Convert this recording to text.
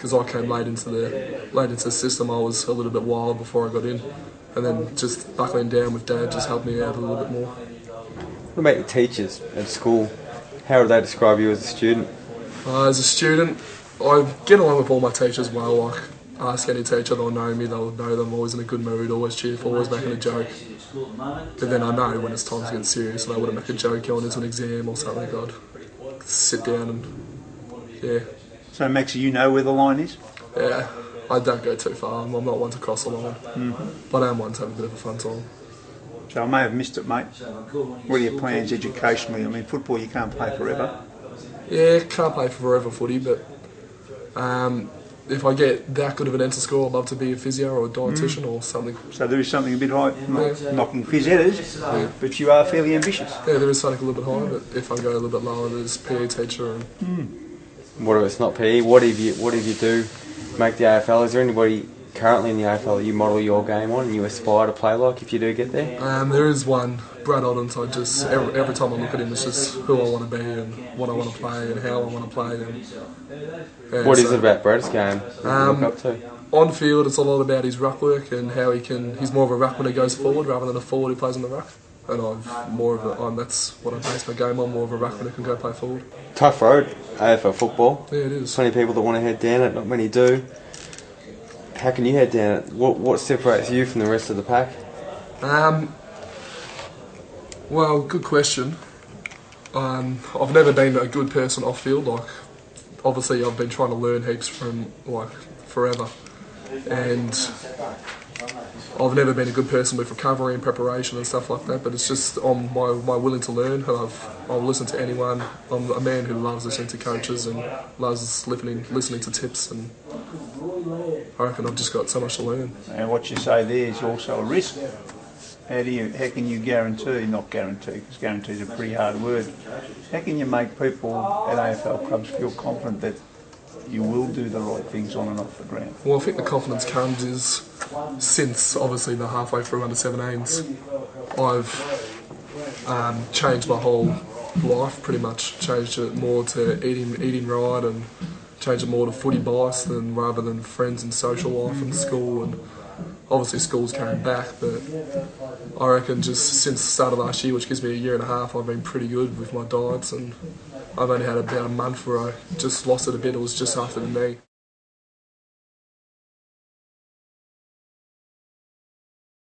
because I came late into the system. I was a little bit wild before I got in, and then just buckling down with Dad just helped me out a little bit more. What about your teachers at school? How would they describe you as a student? As a student, I get along with all my teachers well. Like, ask any teacher, they'll know me, they'll know that I'm always in a good mood, always cheerful, always making a joke. But then I know when it's time to get serious and I wouldn't make a joke going into an exam or something, I'd sit down and, yeah. So Maxie, you know where the line is? Yeah, I don't go too far. I'm not one to cross the line. But I am one to have a bit of a fun time. So I may have missed it, mate. What are your plans educationally? I mean, football you can't play forever. Yeah, can't play forever footy, but if I get that good of an enter score, I'd love to be a physio or a dietitian or something. So there is something a bit high, not knocking phys headers, but you are fairly ambitious. Yeah, there is something a little bit higher, but if I go a little bit lower, there's PE teacher. What if it's not PE? What if you do make the AFL? Is there anybody currently in the AFL that you model your game on and you aspire to play like if you do get there? There is one, Brad Oddens. I just every time I look at him, it's just who I want to be and what I want to play and how I want to play. And what is it about Brad's game that you look up to? On field, it's a lot about his ruck work and how he's more of a ruckman who goes forward rather than a forward who plays on the ruck. And that's what I base my game on, more of a ruckman who can go play forward. Tough road, AFL football. Yeah, it is. Plenty of people that want to head down it, not many do. How can you head down it? What separates you from the rest of the pack? Well, good question. I've never been a good person off field. Like, obviously, I've been trying to learn heaps from forever, and I've never been a good person with recovery and preparation and stuff like that. But it's just on my willing to learn, and I'll listen to anyone. I'm a man who loves listening to coaches and loves listening to tips, and I reckon I've just got so much to learn. And what you say there is also a risk. How can you guarantee, not guarantee, because guarantee is a pretty hard word, how can you make people at AFL clubs feel confident that you will do the right things on and off the ground? Well, I think the confidence comes is since obviously the halfway through under 17s, I've changed my whole life pretty much, changed it more to eating right and changed it more to footy bias rather than friends and social life and school. And obviously schools came back, but I reckon just since the start of last year, which gives me a year and a half, I've been pretty good with my diets, and I've only had about a month where I just lost it a bit. It was just after the knee.